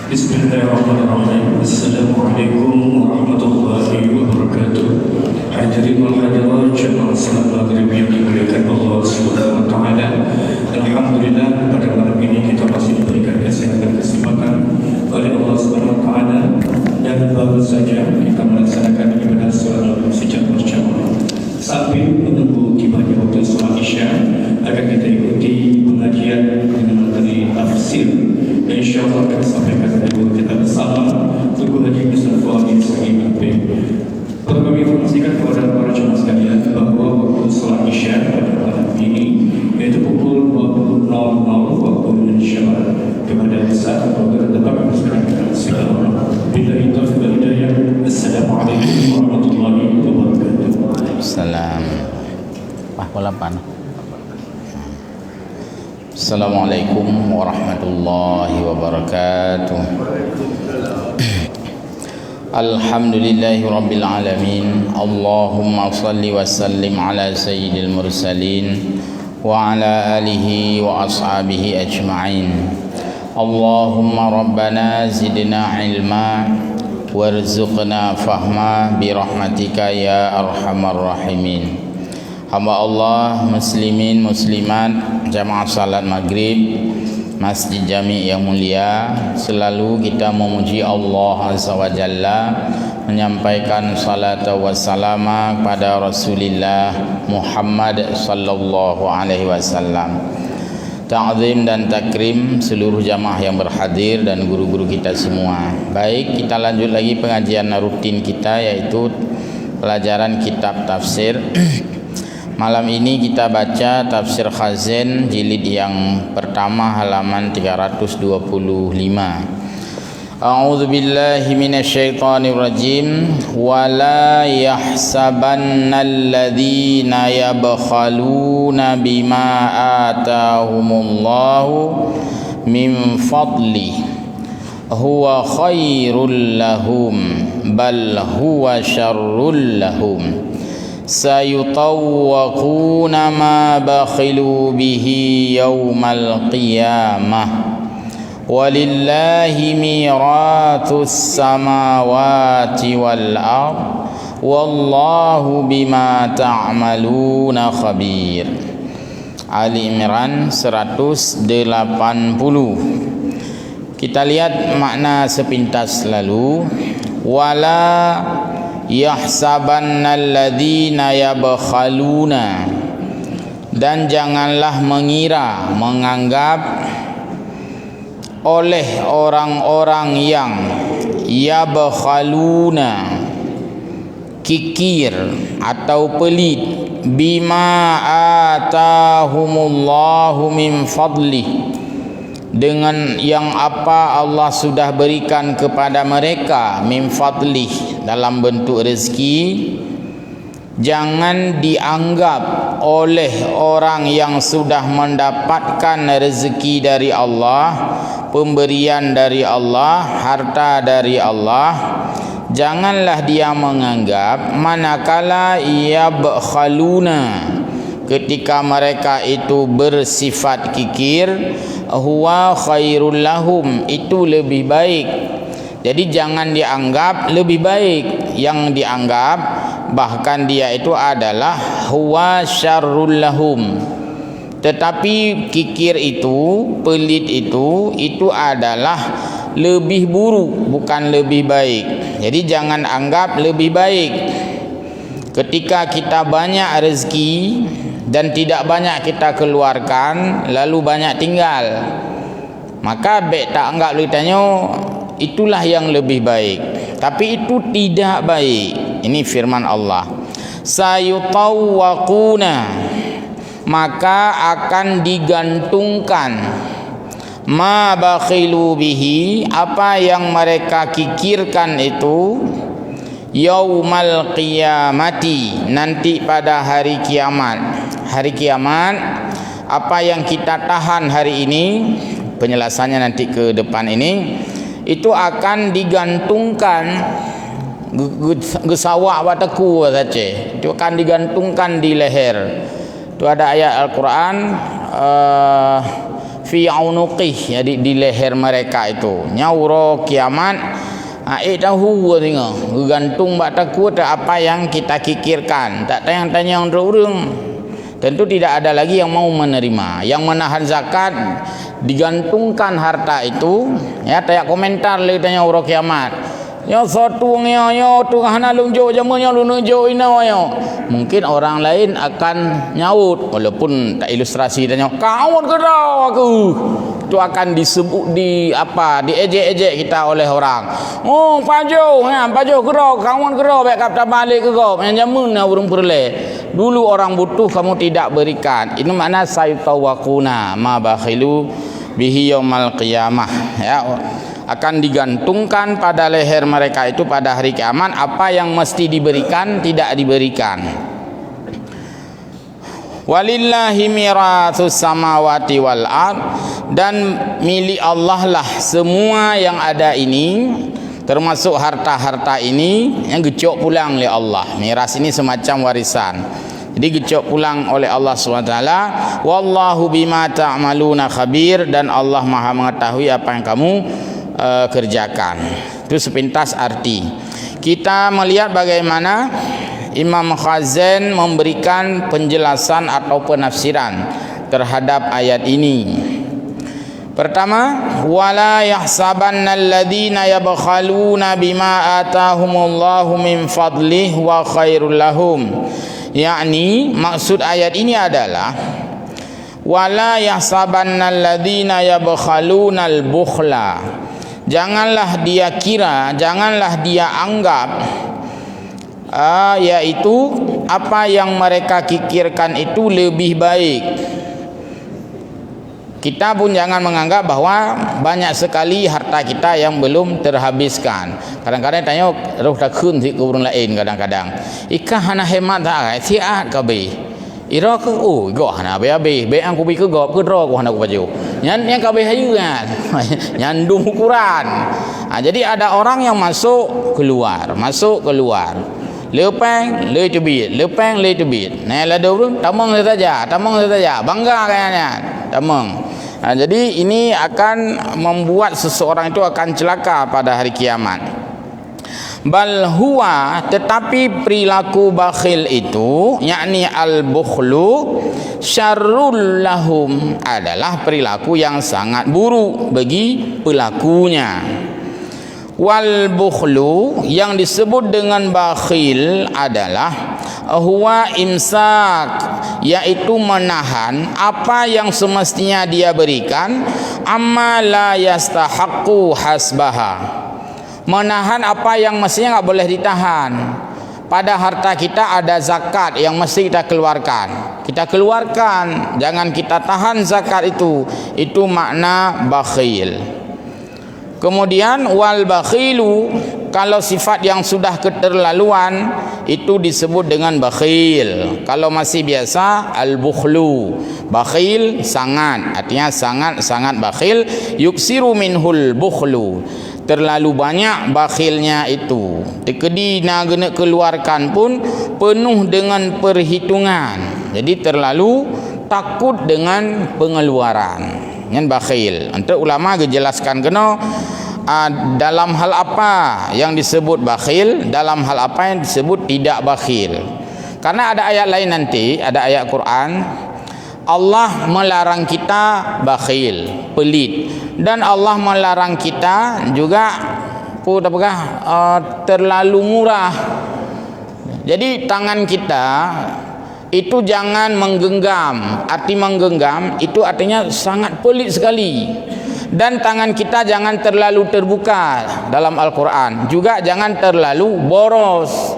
Bismillahirrahmanirrahim. Assalamualaikum warahmatullahi wabarakatuh. Hadirin wal hadirat jemaah salat maghrib yang dimuliakan Allah Subhanahu wa taala. Alhamdulillah pada malam ini kita masih diberikan kesempatan oleh Allah Subhanahu wa taala dan baru saja kita melaksanakan ibadah salat maghrib secara berjamaah. Sambil menunggu tibanya waktu salat Isya akan kita ikuti pengajian dengan materi tafsir. InsyaAllah akan sampaikan dari guru kita bersama Tugu Haji Mustafa bin Sa'id Bin. Perlu kami informasikan kepada para jemaah sekalian bahawa waktu salat Isya pada malam ini yaitu pukul 20.00 waktu Indonesia Barat. Kepada besar program tetap bersama segala. Billahi taufiq wal hidayah. Assalamualaikum warahmatullahi wabarakatuh. Salam. Assalamualaikum warahmatullahi wabarakatuh. Alhamdulillahi rabbil alamin. Allahumma salli wa sallim ala sayyidil mursalin wa ala alihi wa ashabihi ajma'in. Allahumma rabbana zidna ilma warzuqna fahma birahmatika ya arhamar rahimin. Hamba Allah, muslimin, muslimat, jamaah salat maghrib Masjid Jami' yang mulia, selalu kita memuji Allah Azza wa Jalla, menyampaikan salat wa salama kepada Rasulullah Muhammad sallallahu alaihi wasallam. Ta'zim dan takrim seluruh jamaah yang berhadir dan guru-guru kita semua. Baik, kita lanjut lagi pengajian rutin kita, yaitu pelajaran kitab tafsir. Malam ini kita baca tafsir Khazin jilid yang pertama halaman 325. A'udzu billahi minasyaitonir rajim. Wala yahsabannal ladzina yabkhaluna bima atahumullahu min fadli huwa khairul lahum bal huwa syarrul lahum. Sayutawwaquna ma bakhilu bihi yawmal qiyamah walillahi mirathus samawati wal ard wallahu bima ta'maluna khabir. Ali Imran 180. Kita lihat makna sepintas lalu. Wala yahsabannal ladzina yabkhaluna, dan janganlah mengira, menganggap oleh orang-orang yang yabkhaluna, kikir atau pelit, bima atahumullahu min fadli, dengan yang apa Allah sudah berikan kepada mereka, min fadlih, dalam bentuk rezeki. Jangan dianggap oleh orang yang sudah mendapatkan rezeki dari Allah, pemberian dari Allah, harta dari Allah, janganlah dia menganggap manakala yabkhaluna, ketika mereka itu bersifat kikir, huwa khairul lahum, itu lebih baik. Jadi jangan dianggap lebih baik, yang dianggap bahkan dia itu adalah huwa syarrul lahum. Tetapi kikir itu, pelit itu adalah lebih buruk, bukan lebih baik. Jadi jangan anggap lebih baik. Ketika kita banyak rezeki dan tidak banyak kita keluarkan, lalu banyak tinggal, maka baik tak anggap ditanya itulah yang lebih baik. Tapi itu tidak baik. Ini firman Allah. Sayutawwaquna, maka akan digantungkan, ma bakhilu bihi, apa yang mereka kikirkan itu, yaumal qiyamati, nanti pada hari kiamat. Hari kiamat, apa yang kita tahan hari ini, penjelasannya nanti ke depan ini, itu akan digantungkan gesawak bataku saja, itu akan digantungkan di leher. Itu ada ayat Al-Quran, fi unuqih, jadi di leher mereka itu nyauro kiamat. Tahu tengok gantung bak takut apa yang kita kikirkan, tak tanya orang. Tentu tidak ada lagi yang mau menerima. Yang menahan zakat digantungkan harta itu, ya tayak komentar le tanya orang kiamat. Ya satu yo tu hana lunjuk jamunya lunjuk ina yo. Mungkin orang lain akan nyaut walaupun tak ilustrasi tanya kawan kerau aku. Itu akan disebut diejek-ejek kita oleh orang. Oh pajo kerau kawan kerau baik kap balik ke kau yang jamun urung perle. Dulu orang butuh kamu tidak berikan. Ini makna saytawakuna ma bakhilu bihi yaumal qiyamah, ya. Akan digantungkan pada leher mereka itu pada hari kiamat apa yang mesti diberikan tidak diberikan. Walillahi miratsus samawati wal ard, dan milik Allah lah semua yang ada ini, termasuk harta-harta ini yang gecok pulang oleh Allah. Miras ini semacam warisan. Jadi gecok pulang oleh Allah SWT. Wallahu bima ta'maluna khabir, dan Allah Maha mengetahui apa yang kamu kerjakan. Itu sepintas arti. Kita melihat bagaimana Imam Khazin memberikan penjelasan atau penafsiran terhadap ayat ini. Pertama, wala yahsabanna alladhina yabkhaluna bima atahumullahu min fadlih wa khairul lahum. Yakni maksud ayat ini adalah wala yahsabanna alladhina yabkhaluna al-bukhla. Janganlah dia kira, janganlah dia anggap yaitu apa yang mereka kikirkan itu lebih baik. Kita pun jangan menganggap bahwa banyak sekali harta kita yang belum terhabiskan. Kadang-kadang tanya roh tak kun si kurang lain kadang-kadang. Ika hana hemat tak siat ka be. Ira ke go hana be be ang ku bi ke gop ke ro ku hana ku baju. Nyan yang ka be hayu kan. Nyandung ukuran. Jadi ada orang yang masuk keluar. Lepang le tebit. Nah lado tamang saja. Bangga kayaknya. Tamang. Jadi ini akan membuat seseorang itu akan celaka pada hari kiamat. Bal huwa, tetapi perilaku bakhil itu, yakni al-bukhlu, syarrul lahum, adalah perilaku yang sangat buruk bagi pelakunya. Wal bukhlu, yang disebut dengan bakhil adalah huwa imsak, yaitu menahan apa yang semestinya dia berikan, amma la yastahaqqu hasbaha, menahan apa yang mestinya enggak boleh ditahan. Pada harta kita ada zakat yang mesti kita keluarkan. Kita keluarkan, jangan kita tahan zakat itu. Itu makna bakhil. Kemudian wal bakhilu, kalau sifat yang sudah keterlaluan itu disebut dengan bakhil. Kalau masih biasa al-bukhlu. Bakhil sangat, artinya sangat bakhil. Yuksiru minhul bukhlu, terlalu banyak bakhilnya itu. Tekedi nak kena keluarkan pun penuh dengan perhitungan. Jadi terlalu takut dengan pengeluaran. Yang bakhil. Untuk ulama jelaskan kena dalam hal apa yang disebut bakhil, dalam hal apa yang disebut tidak bakhil. Karena ada ayat lain nanti, ada ayat Quran, Allah melarang kita bakhil, pelit, dan Allah melarang kita juga terlalu murah. Jadi tangan kita itu jangan menggenggam. Arti menggenggam itu artinya sangat pelit sekali. Dan tangan kita jangan terlalu terbuka dalam Al-Quran. Juga jangan terlalu boros.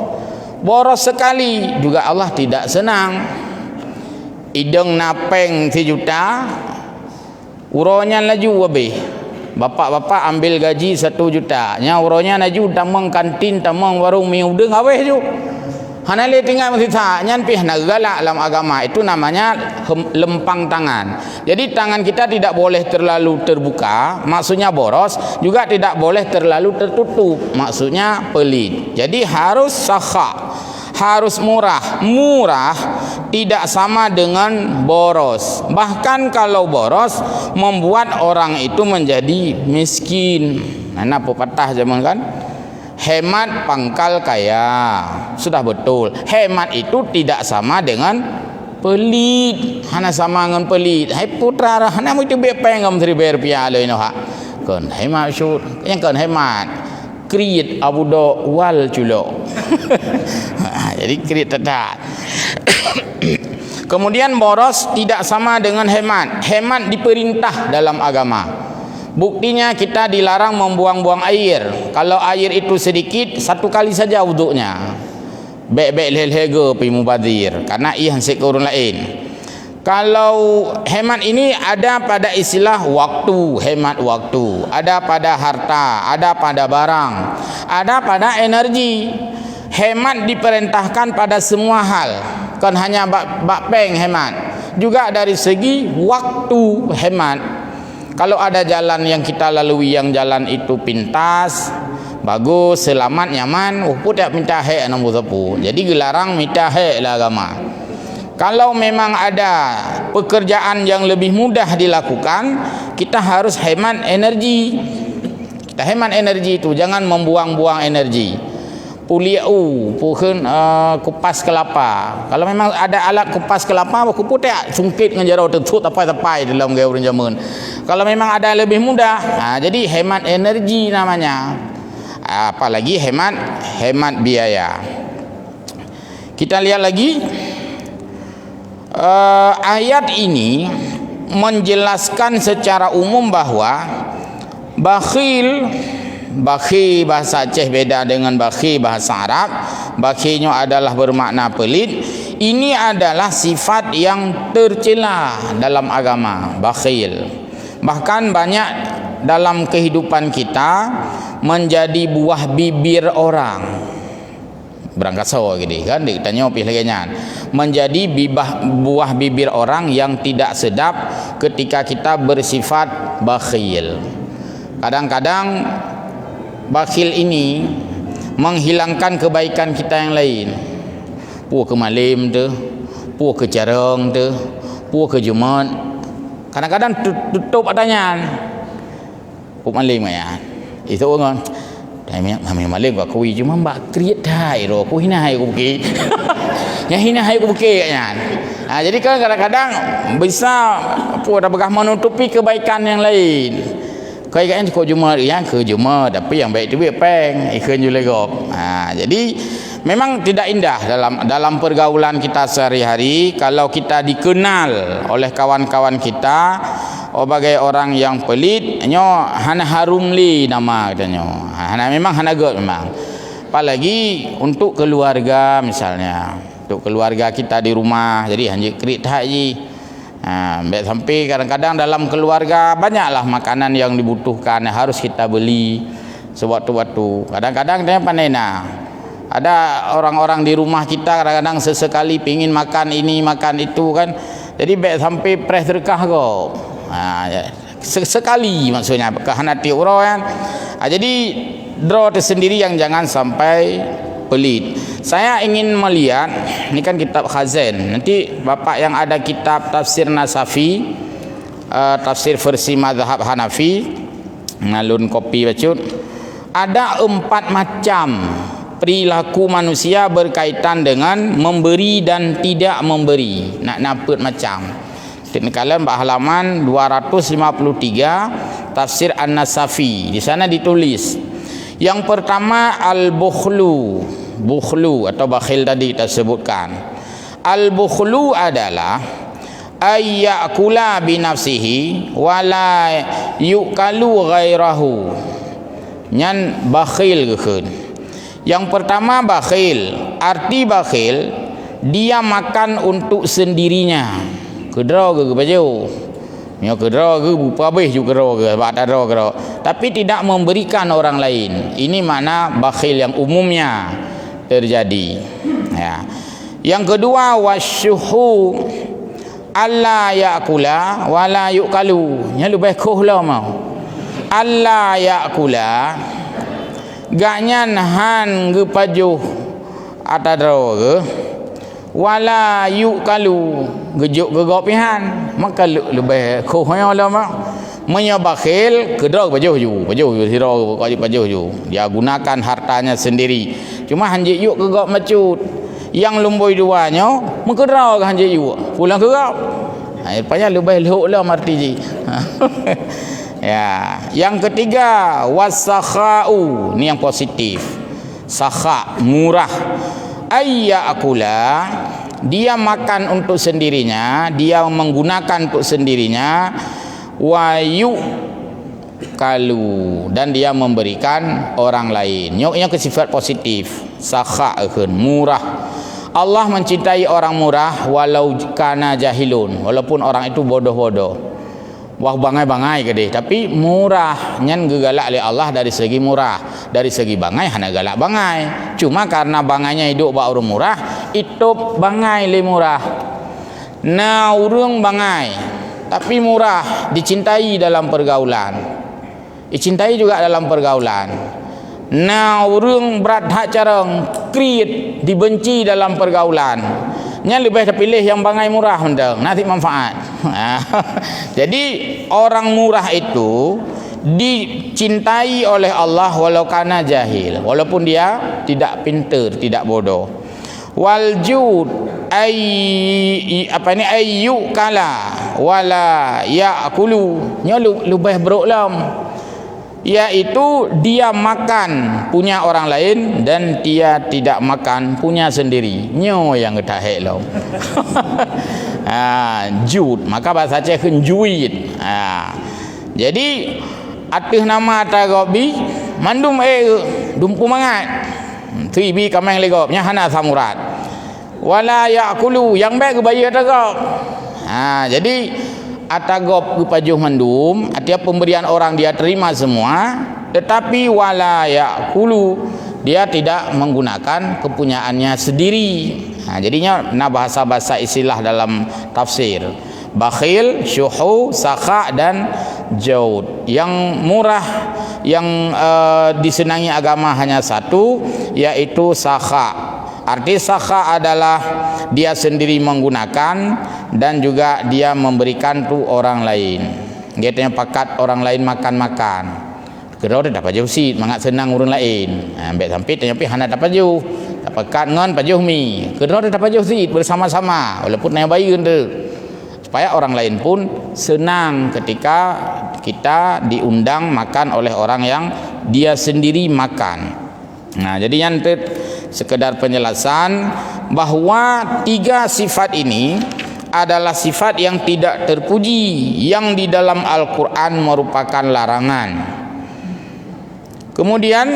Boros sekali juga Allah tidak senang. Hidung napeng 1 juta, uronya laju lebih. Bapak-bapak ambil gaji 1 juta, nya uronya laju tamang kantin, tamang warung mi udeng aweh ju. Hana le tinggal mesti tak nyan pi hana galak dalam agama, itu namanya lempang tangan. Jadi tangan kita tidak boleh terlalu terbuka, maksudnya boros, juga tidak boleh terlalu tertutup, maksudnya pelit. Jadi harus sakha, harus murah tidak sama dengan boros. Bahkan kalau boros membuat orang itu menjadi miskin. Nah, pepatah zaman kan, hemat pangkal kaya. Sudah betul. Hemat itu tidak sama dengan pelit. Hana sama dengan pelit. Hai putra dah, hana mu itu bepeng ngam 3 rupiah le no ha. Kan hemat syut, yang kan hemat. Kriit abudo wal culo. Jadi kriit tetap. Kemudian boros tidak sama dengan hemat. Hemat diperintah dalam agama. Buktinya kita dilarang membuang-buang air. Kalau air itu sedikit, 1 kali saja wuduknya. Bek-bek lehega pi mubadir, karena ia hansik ke orang lain. Kalau hemat ini ada pada istilah waktu, hemat waktu, ada pada harta, ada pada barang, ada pada energi. Hemat diperintahkan pada semua hal, kan hanya bak peng hemat. Juga dari segi waktu hemat. Kalau ada jalan yang kita lalui yang jalan itu pintas, bagus, selamat, nyaman, pun tak minta hek nombor sapu. Jadi gelarang minta hek lah agama. Kalau memang ada pekerjaan yang lebih mudah dilakukan, kita harus hemat energi. Kita hemat energi itu, jangan membuang-buang energi. Puliau, puhun kupas kelapa. Kalau memang ada alat kupas kelapa, aku pun tak sungkit dengan jarau tertut tapai-tapai dalam gaya orang zaman. Kalau memang ada lebih mudah, jadi hemat energi namanya. Apalagi hemat biaya. Kita lihat lagi. Ayat ini menjelaskan secara umum bahwa bakhil bahasa Aceh beda dengan bakhil bahasa Arab. Bakhilnya adalah bermakna pelit. Ini adalah sifat yang tercela dalam agama, bakhil. Bahkan banyak dalam kehidupan kita menjadi buah bibir orang. Berangkat sawa gini kan ditanya pilih lagi menjadi buah bibir orang yang tidak sedap ketika kita bersifat bakhil. Kadang-kadang bakhil ini menghilangkan kebaikan kita yang lain. Puah ke malim tu, puah ke carang tu, puah ke Jumat. Kadang-kadang tutup pertanyaan. Puah malim ya. Itu orang Kami maling aku cuma mbak kriat dai ro aku hina hai aku buki. Yang hina hai aku buki kan. Jadi kan kadang-kadang bisa apa dah begah menutupi kebaikan yang lain. Kaikan ko cuma yang ke cuma tapi yang baik tu peng ikut juga gop. Jadi memang tidak indah dalam pergaulan kita sehari-hari kalau kita dikenal oleh kawan-kawan kita sebagai orang yang pelit, nyo hana harumli nama katanya. Hana memang hana god memang. Apalagi untuk keluarga misalnya. Untuk keluarga kita di rumah, jadi hanya krit haji. Sampai kadang-kadang dalam keluarga banyaklah makanan yang dibutuhkan yang harus kita beli sewaktu-waktu. Kadang-kadang dia pandai ada orang-orang di rumah kita kadang-kadang sesekali pingin makan ini makan itu kan. Jadi sampai pres terkah kok. Sekali maksudnya kehanati orang kan. Jadi draw tersendiri yang jangan sampai pelit. Saya ingin melihat ini kan kitab Khazin. Nanti bapak yang ada kitab tafsir Nasafi, tafsir versi mazhab Hanafi, ngalun kopi bacut. Ada 4 macam perilaku manusia berkaitan dengan memberi dan tidak memberi. Nak naput macam. Kalian halaman 253 tafsir An-Nasafi. Di sana ditulis yang pertama al-bukhlu. Bukhlu atau bakhil tadi kita sebutkan. Al-bukhlu adalah ayyakula binafsihi wala yukalu ghairahu. Nyan bakhil keun. Yang pertama bakhil. Arti bakhil dia makan untuk sendirinya. Kedra ke baju. Ya kedra ke bupa habis juga kedra ke bak tak kedra. Tapi tidak memberikan orang lain. Ini makna bakhil yang umumnya terjadi. Ya. Yang kedua wasyuhu alla yakula wala yukalu. Nya lebih kohlah mau. Alla yakula gaknya nahan ge pajuh atadra ke wala yukalu gejuk gegok pihan maka lebih khoya lah mak menyabakhil kedra bajuh sira bajuh dia gunakan hartanya sendiri cuma hanjik yuk gegok macut yang lumboi duanya mengkedra hanjik yuk pulang gegok payah lebih lehuk lah marti ji ya. Yang ketiga wasakhau, ni yang positif. Sakha, murah. Ayyakula, dia makan untuk sendirinya, dia menggunakan untuk sendirinya. Wayu kalu, dan dia memberikan orang lain. Nyoknya ke sifat positif. Sakha akan murah. Allah mencintai orang murah walau kana jahilun, walaupun orang itu bodoh-bodoh. Wah bangai-bangai ke dia, tapi murah nyan gegalak oleh Allah dari segi murah. Dari segi bangai hana galak bangai. Cuma karena bangainya hidup ba orang murah, itu bangai le murah. Nah, urang bangai tapi murah, dicintai dalam pergaulan. Dicintai juga dalam pergaulan. Nah, urang berat hak carang, kriit, dibenci dalam pergaulan. Nya lebih terpilih yang bangai murah mendang nanti manfaat. Jadi orang murah itu dicintai oleh Allah walau kana jahil, walaupun dia tidak pintar, tidak bodoh. Wal jud ayyu kala wala yakulu, nya lebih beruklam, yaitu dia makan punya orang lain dan dia tidak makan punya sendiri. Nyo yang tak hello. Jud, maka bahasa Aceh kenjuit. Jadi atih nama tagobi mandum dumpu mangat. Tibi kameng legop nya hana samurat. Wala yakulu, yang baik bayar tagap. Jadi atagop kepajuh mendum, artinya pemberian orang dia terima semua, tetapi wala yakulu, dia tidak menggunakan kepunyaannya sendiri. Jadinya bahasa-bahasa istilah dalam tafsir. Bakhil, syuhu, sakha dan jaud. Yang murah yang disenangi agama hanya satu, yaitu sakha. Arti sakha adalah dia sendiri menggunakan dan juga dia memberikan tu orang lain. Getanya pakat orang lain makan-makan. Kedua dia dapat jauh sit, mangat senang orang lain. Ambek sampit tanya pi hana dapat jauh. Dapat kat ngon pajuh mi. Kedua dia dapat jauh sit bersama-sama walaupun naik bayi tu. Supaya orang lain pun senang ketika kita diundang makan oleh orang yang dia sendiri makan. Jadi yang sekedar penjelasan bahwa tiga sifat ini adalah sifat yang tidak terpuji, yang di dalam Al-Quran merupakan larangan. Kemudian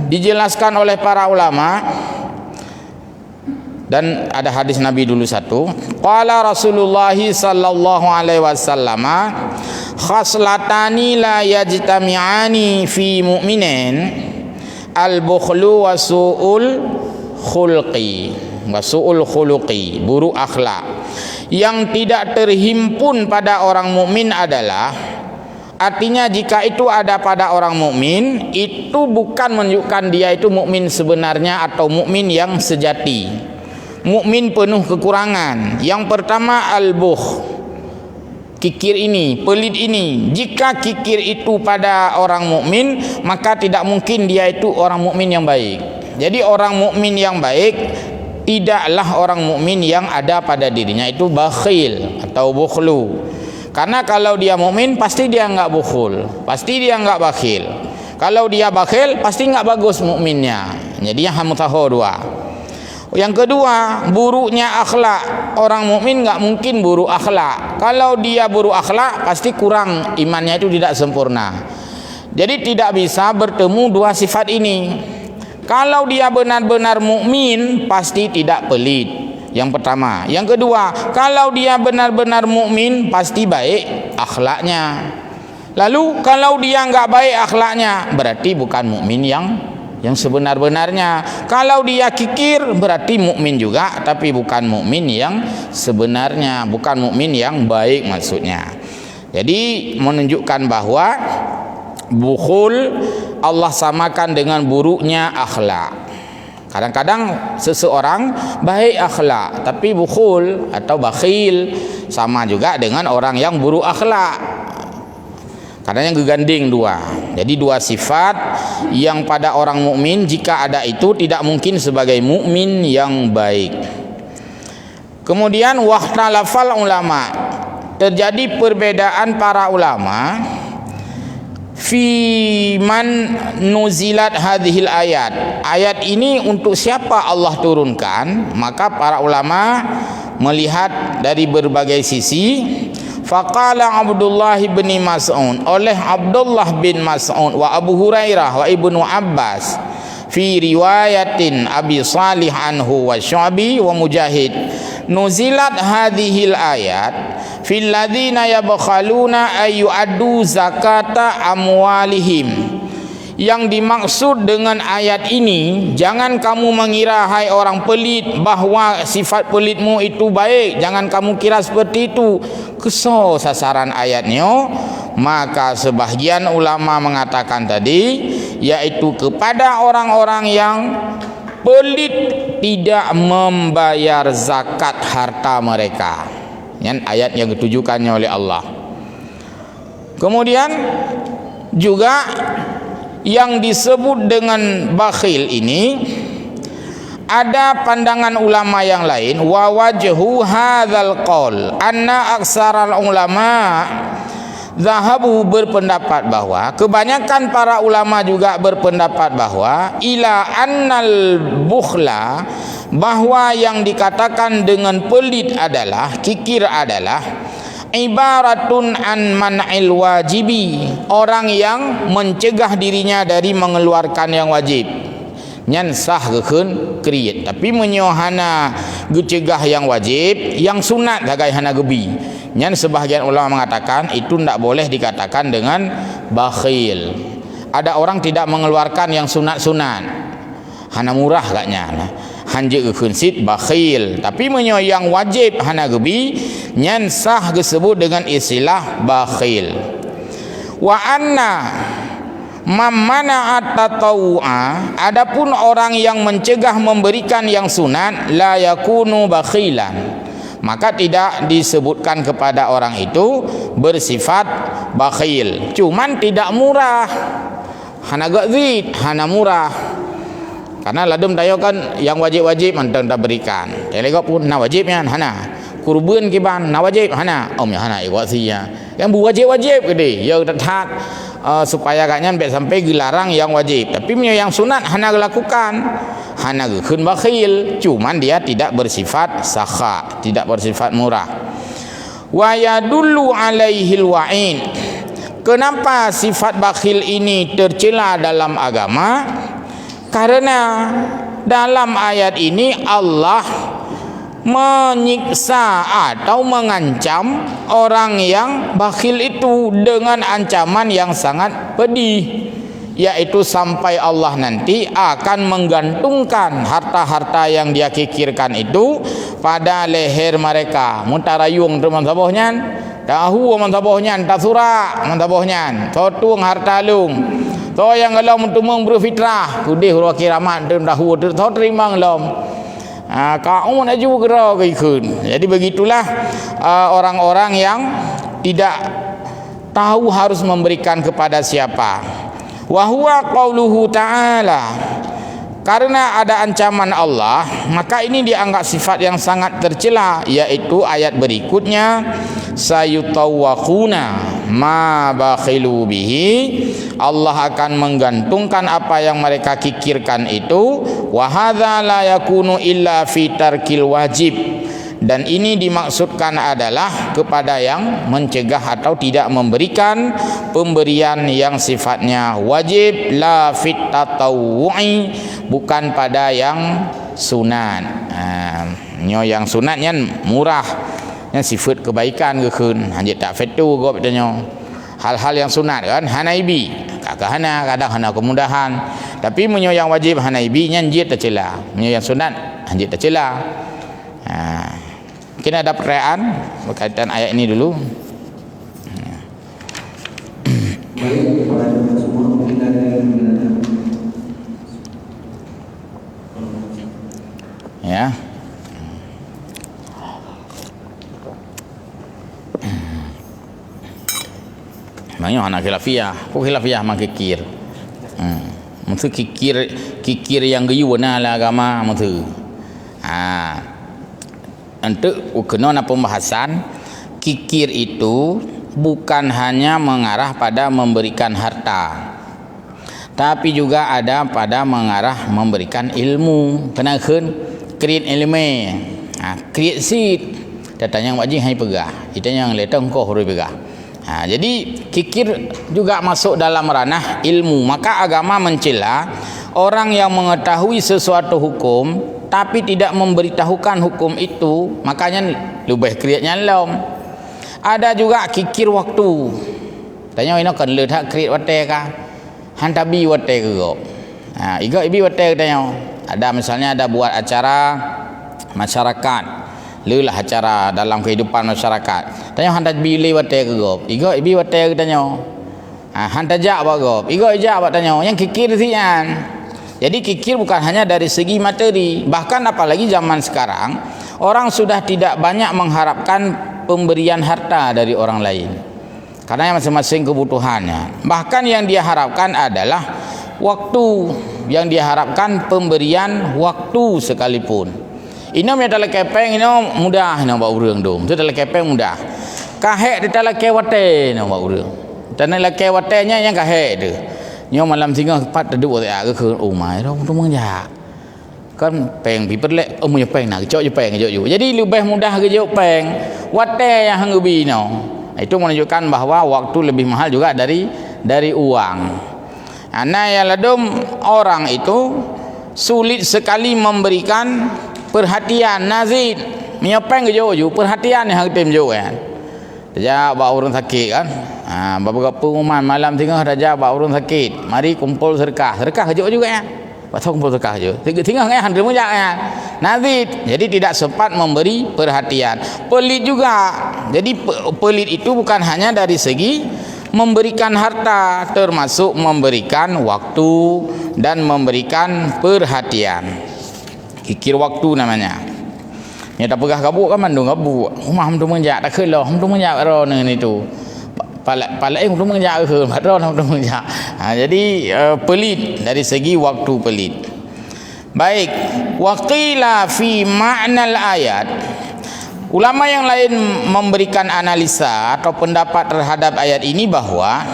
dijelaskan oleh para ulama, dan ada hadis Nabi dulu satu. Qala Rasulullah sallallahu alaihi wasallam, khaslatani la yajtami'ani fi mu'minin, al-bukhlu wa su'ul khuluqi, buruk akhlak. Yang tidak terhimpun pada orang mukmin adalah, artinya jika itu ada pada orang mukmin, itu bukan menunjukkan dia itu mukmin sebenarnya atau mukmin yang sejati. Mukmin penuh kekurangan. Yang pertama al-bukh, kikir ini, pelit ini. Jika kikir itu pada orang mukmin, maka tidak mungkin dia itu orang mukmin yang baik. Jadi orang mukmin yang baik tidaklah orang mukmin yang ada pada dirinya itu bakhil atau bukhlu. Karena kalau dia mukmin pasti dia enggak bukhul, pasti dia enggak bakhil. Kalau dia bakhil pasti enggak bagus mukminnya. Jadi yang hamutaho dua. Yang kedua, buruknya akhlak. Orang mukmin enggak mungkin buruk akhlak. Kalau dia buruk akhlak, pasti kurang imannya, itu tidak sempurna. Jadi tidak bisa bertemu dua sifat ini. Kalau dia benar-benar mukmin, pasti tidak pelit. Yang pertama. Yang kedua, kalau dia benar-benar mukmin, pasti baik akhlaknya. Lalu kalau dia enggak baik akhlaknya, berarti bukan mukmin yang sebenar-benarnya. Kalau dia kikir berarti mukmin juga, tapi bukan mukmin yang sebenarnya, bukan mukmin yang baik maksudnya. Jadi menunjukkan bahwa bukhul Allah samakan dengan buruknya akhlak. Kadang-kadang seseorang baik akhlak tapi bukhul atau bakhil, sama juga dengan orang yang buruk akhlak. Kadang-kadang geganding dua. Jadi dua sifat yang pada orang mukmin jika ada itu tidak mungkin sebagai mukmin yang baik. Kemudian wahtalafal ulama, terjadi perbedaan para ulama fi man nuzilat hadhil ayat ini untuk siapa Allah turunkan. Maka para ulama melihat dari berbagai sisi. Faqala Abdullah bin Mas'ud, oleh Abdullah bin Mas'ud wa Abu Hurairah wa Ibnu Abbas fi riwayatin Abi Salih anhu wa Syu'bi wa Mujahid, nuzilat hadhil ayat fil ladzina yabkhaluna ayyu'addu zakata amwalihim. Yang dimaksud dengan ayat ini, jangan kamu mengira hai orang pelit bahawa sifat pelitmu itu baik, jangan kamu kira seperti itu. Kesal sasaran ayatnya. Maka sebahagian ulama mengatakan tadi, yaitu kepada orang-orang yang pelit tidak membayar zakat harta mereka. Yang ayat yang ditujukannya oleh Allah. Kemudian juga yang disebut dengan bakhil ini, ada pandangan ulama yang lain, wa wajhu hadzal qaul anna aksaral ulama zahabu, berpendapat bahwa kebanyakan para ulama juga berpendapat bahwa ila annal bukhla, bahwa yang dikatakan dengan pelit adalah, kikir adalah ibaratun an man'il wajibi, orang yang mencegah dirinya dari mengeluarkan yang wajib. Nyan sah gekeun kriet, tapi menyohana gecegah yang wajib, yang sunat gagai hana gebi. Nyan sebahagian ulama mengatakan itu tidak boleh dikatakan dengan bakhil. Ada orang tidak mengeluarkan yang sunat-sunat, hana murah gaknya, hanje gekeun sit bakhil, tapi menyo yang wajib hana gebi, nyan sah disebut dengan istilah bakhil. Wa anna mamana at-tatawu'a, adapun orang yang mencegah memberikan yang sunat, la yakunu bakhilan, maka tidak disebutkan kepada orang itu bersifat bakhil. Cuman tidak murah, hana gazid, hana murah. Karena ladum tayo kan yang wajib-wajib mantang tak berikan. Telegop pun na wajibnya hana. Kurban kiban na wajib hana. Om ya hana iwasinya. Yang bu wajib-wajib gede. Ya tak supaya agaknya sampai dilarang yang wajib. Tapi yang sunat hana lakukan. Hana gekeun bakhil. Cuman dia tidak bersifat sakha, tidak bersifat murah. Wa yadullu alaihil wa'in. Kenapa sifat bakhil ini tercela dalam agama? Karena dalam ayat ini Allah menyiksa atau mengancam orang yang bakhil itu dengan ancaman yang sangat pedih, yaitu sampai Allah nanti akan menggantungkan harta-harta yang dia kikirkan itu pada leher mereka. Muntarayung teman sabohnya, tahu mantabohnya, tasura mantabohnya, totung harta lung. To yang ngelom tumung berfitrah, kudih ro kiramat tahu to terima ngelom. Kau nak juga gerau keikun. Jadi begitulah orang-orang yang tidak tahu harus memberikan kepada siapa. Wa huwa qauluhu ta'ala, karena ada ancaman Allah, maka ini dianggap sifat yang sangat tercela, yaitu ayat berikutnya, sayutawwaquna ma bakhilu bihi, Allah akan menggantungkan apa yang mereka kikirkan itu. Wa hadza la yakunu illa fi tarkil wajib, dan ini dimaksudkan adalah kepada yang mencegah atau tidak memberikan pemberian yang sifatnya wajib, la fit tatawwu'i, bukan pada yang sunat. Yang sunatnya murah, yang sifat kebaikan gekeun, hanya tak fetu go betulnya. Hal-hal yang sunat kan hanaibi, kakak hana kadang hana kemudahan, tapi menyo yang wajib hanaibi nya njit tercela, menyo yang sunat njit tercela. Mungkin ada pertanyaan berkaitan ayat ini dulu. Baik, kepada semua mungkin ada yang Ya. Banyak anak khilafiyah. Kok khilafiyah mak kikir. Maksud kikir yang gayuh lah agama maksud. Untuk kena pembahasan kikir itu bukan hanya mengarah pada memberikan harta, tapi juga ada pada mengarah memberikan ilmu. Kena create ilmu. Create seed. Datanya wajib hai pegah. Itu yang letang kau huruf pegah. Jadi kikir juga masuk dalam ranah ilmu. Maka agama mencela orang yang mengetahui sesuatu hukum tapi tidak memberitahukan hukum itu, makanya lebih kriatnya lom. Ada juga kikir waktu. Tanya ini kan letak kriat wate kah? Hantabi wate ke go? Iga ibi wate tanya. Ada misalnya ada buat acara masyarakat. Lelah acara dalam kehidupan masyarakat. Tanya hantar bili wate ke go? Iga ibi wate tanya. Hantar jak apa go? Iga jak apa tanya. Yang kikir sian. Jadi kikir bukan hanya dari segi materi, bahkan apalagi zaman sekarang orang sudah tidak banyak mengharapkan pemberian harta dari orang lain karena masing-masing kebutuhannya. Bahkan yang dia harapkan adalah waktu, yang dia harapkan pemberian waktu sekalipun. Ini yang dalam kepeng ini mudah nak buat urang dom. Itu dalam kepeng mudah. Kahek di dalam kewate nak buat urang. Dan dalam kewatenya yang kahek tu. Nyo malam singa pat duduk ke ke rumah dah untuk menja. Kan peng pi perlek punya peng nak jok je peng jok ju. Jadi lebih mudah ke jok peng. Wate yang hanggebi no. Itu menunjukkan bahawa waktu lebih mahal juga dari uang. Ana yang ladum orang itu sulit sekali memberikan perhatian nazid. Punya peng ke jok ju perhatian yang tem jok kan. Dia bawa orang sakit kan. Beberapa pengumuman malam tengah raja bawa orang sakit. Mari kumpul sedekah. Sedekah kejut juga ya. Pasal kumpul sedekah je. Tengah kan handal mujak ya. Nazid. Jadi tidak sempat memberi perhatian. Pelit juga. Jadi pelit itu bukan hanya dari segi memberikan harta, termasuk memberikan waktu dan memberikan perhatian. Kikir waktu namanya. Ya tak pegah kabuk kan mandung kabuk. Rumah hang tu menjak tak kelah, hang tu menjak ro ni tu. Palai hang tu menjak ke ro hang tu menjak. Jadi pelit dari segi waktu pelit. Baik, waqila fi ma'nal ayat. Ulama yang lain memberikan analisa atau pendapat terhadap ayat ini bahwa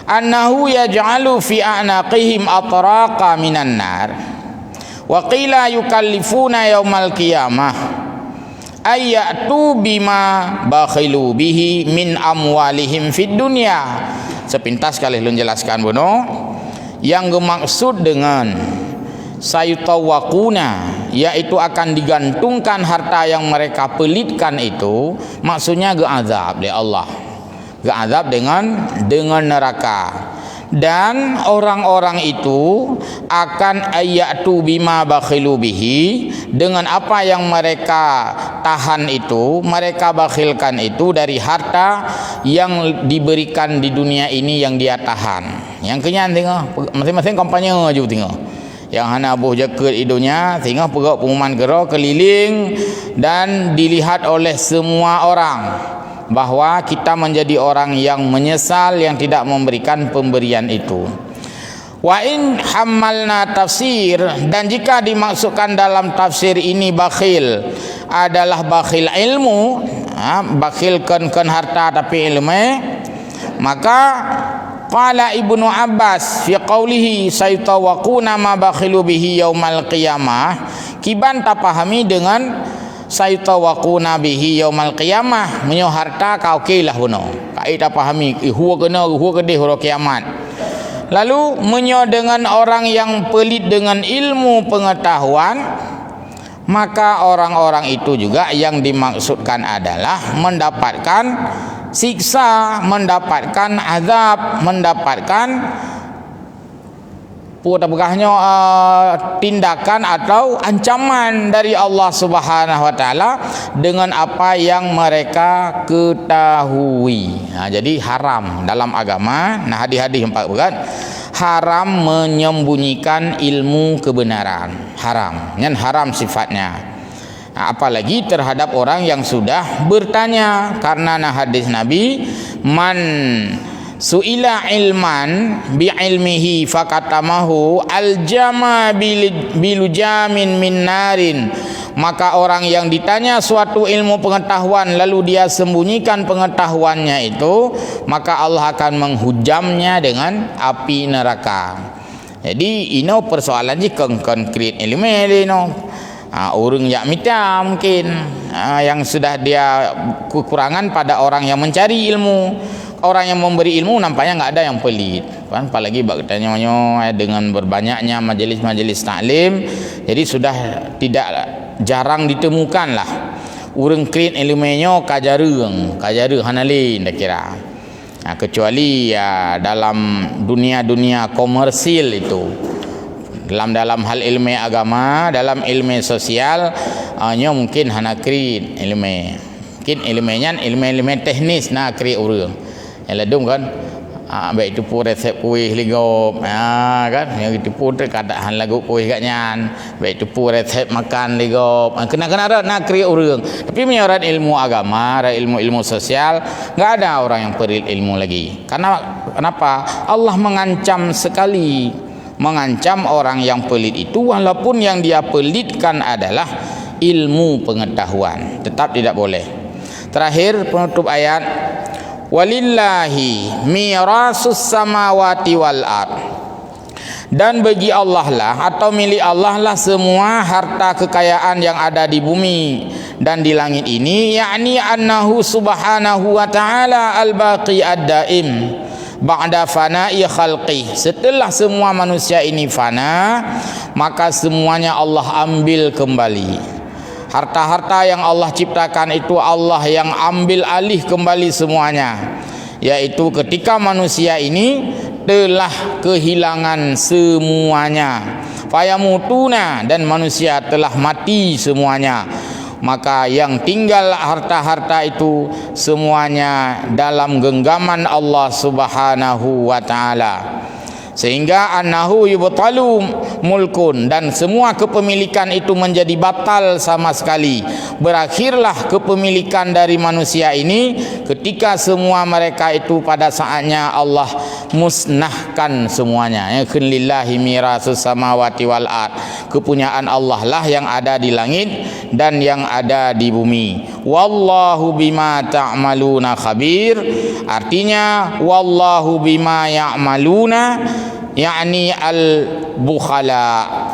annahu yaj'alu fi a'naqihim atraqa minan nar. Wa qila yukallifuna yaumal qiyamah ayatu bima bakhilu bihi min amwalihim fid dunya. Sepintas kali lun jelaskan bono yang bermaksud dengan sayutawakuna, yaitu akan digantungkan harta yang mereka pelitkan itu, maksudnya geazab oleh Allah, geazab dengan neraka. Dan orang-orang itu akan ayatu bima bakhilu bihi, dengan apa yang mereka tahan itu, mereka bakhilkan itu dari harta yang diberikan di dunia ini yang dia tahan. Yang kenyan tengok masing-masing kampanye je tengok. Yang hana abuh jaket hidungnya tengok perut pengumuman gero keliling dan dilihat oleh semua orang bahawa kita menjadi orang yang menyesal yang tidak memberikan pemberian itu. Wa in hammalna tafsir, dan jika dimaksudkan dalam tafsir ini bakhil adalah bakhil ilmu, bakhilkan harta tapi ilmu, maka qala Ibnu Abbas fi qawlihi saytawaquna ma bakhilu bihi yaumal qiyamah, kiban tak pahami dengan saytawaquna bihi yaumal qiyamah, menyo harta kau kelah bono kai tak pahami huwa kena huwa kedih hari kiamat. Lalu menyo dengan orang yang pelit dengan ilmu pengetahuan, maka orang-orang itu juga yang dimaksudkan adalah mendapatkan siksa, mendapatkan azab, mendapatkan tindakan atau ancaman dari Allah Subhanahu wa taala dengan apa yang mereka ketahui. Jadi haram dalam agama. Hadis-hadis 4 berat. haram menyembunyikan ilmu kebenaran. Haram, yang haram sifatnya. Apalagi terhadap orang yang sudah bertanya, karena hadis Nabi, man su'ila ilman bi'ilmihi fakatamahu aljama bilujamin min narin. Maka orang yang ditanya suatu ilmu pengetahuan lalu dia sembunyikan pengetahuannya itu, maka Allah akan menghujamnya dengan api neraka. Jadi ini persoalan je konkret ilmu ini. Orang yang minta mungkin yang sudah dia kekurangan pada orang yang mencari ilmu. Orang yang memberi ilmu nampaknya enggak ada yang pelit kan, apalagi bertanya dengan berbanyaknya majlis-majlis taklim, jadi sudah tidak jarang ditemukan lah urang krit ilmunya kajareng hanalin dah kira. Kecuali dalam dunia komersil itu, dalam hal ilmu agama, dalam ilmu sosial mungkin hana krit ilmu, mungkin ilmu teknis nak krit urang ladum kan, baik itu pun resep kuih ligop kan, yang itu pun keadaan lagu kuih katnya, baik itu pun resep makan ligop, kena nak kriak urang. Tapi menyorot ilmu agama, ilmu sosial, enggak ada orang yang perit ilmu lagi. Kenapa? Allah mengancam sekali, mengancam orang yang pelit itu, walaupun yang dia pelitkan adalah ilmu pengetahuan, tetap tidak boleh. Terakhir penutup ayat, walillahi mirasus samawati wal ard, dan bagi Allah lah atau milik Allah lah semua harta kekayaan yang ada di bumi dan di langit ini, yakni annahu subhanahu wa ta'ala al-baqi ad-daim ba'da fana'i khalqih. Setelah semua manusia ini fana, maka semuanya Allah ambil kembali. Harta-harta yang Allah ciptakan itu Allah yang ambil alih kembali semuanya, yaitu ketika manusia ini telah kehilangan semuanya, fayamutuna, dan manusia telah mati semuanya, maka yang tinggal harta-harta itu semuanya dalam genggaman Allah Subhanahu wa ta'ala. Sehingga annahu yubtalu mulkun, dan semua kepemilikan itu menjadi batal sama sekali. Berakhirlah kepemilikan dari manusia ini ketika semua mereka itu pada saatnya Allah musnahkan semuanya. Ya, lillahi mirasus samawati wal ard, kepunyaan Allah lah yang ada di langit dan yang ada di bumi. Wallahu bima ta'maluna khabir, artinya wallahu bima ya'maluna, yakni al-bukhala,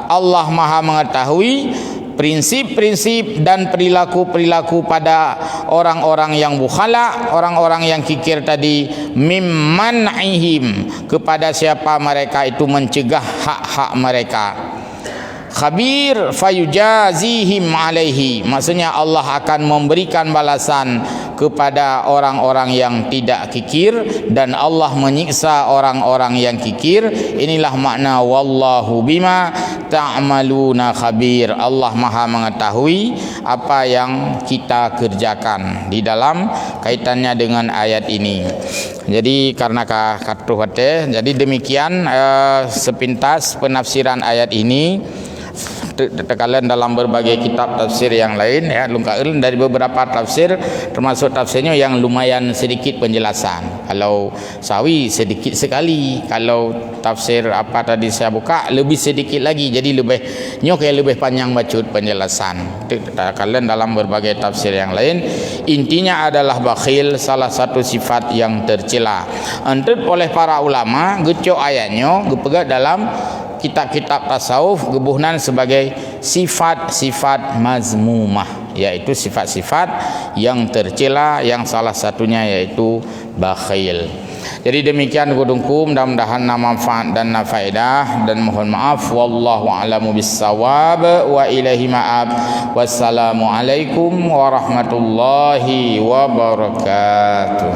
Allah maha mengetahui prinsip-prinsip dan perilaku-perilaku pada orang-orang yang bukhala, orang-orang yang kikir tadi, mimman'ihim, kepada siapa mereka itu mencegah hak-hak mereka. Khabir fayujazihim alaihi, maksudnya Allah akan memberikan balasan kepada orang-orang yang tidak kikir, dan Allah menyiksa orang-orang yang kikir. Inilah makna wallahu bima ta'maluna khabir, Allah maha mengetahui apa yang kita kerjakan, di dalam kaitannya dengan ayat ini. Jadi karena katuh hati, jadi demikian sepintas penafsiran ayat ini. Kalian dalam berbagai kitab tafsir yang lain, ya, lengkap dari beberapa tafsir, termasuk tafsirnya yang lumayan sedikit penjelasan. Kalau sawi sedikit sekali, kalau tafsir apa tadi saya buka lebih sedikit lagi, jadi lebih panjang bacut penjelasan. Kalian dalam berbagai tafsir yang lain, intinya adalah bakhil salah satu sifat yang tercela. Entut oleh para ulama, gecok ayatnya gepegat dalam kitab-kitab tasawuf gebuhnan sebagai sifat-sifat mazmumah, yaitu sifat-sifat yang tercela, yang salah satunya yaitu bakhil. Jadi demikian kudungkum, mudah-mudahan manfaat dan faedah, dan mohon maaf, wallahu a'lamu bissawab, wa ilaihi ma'ab. Wassalamu alaikum warahmatullahi wabarakatuh.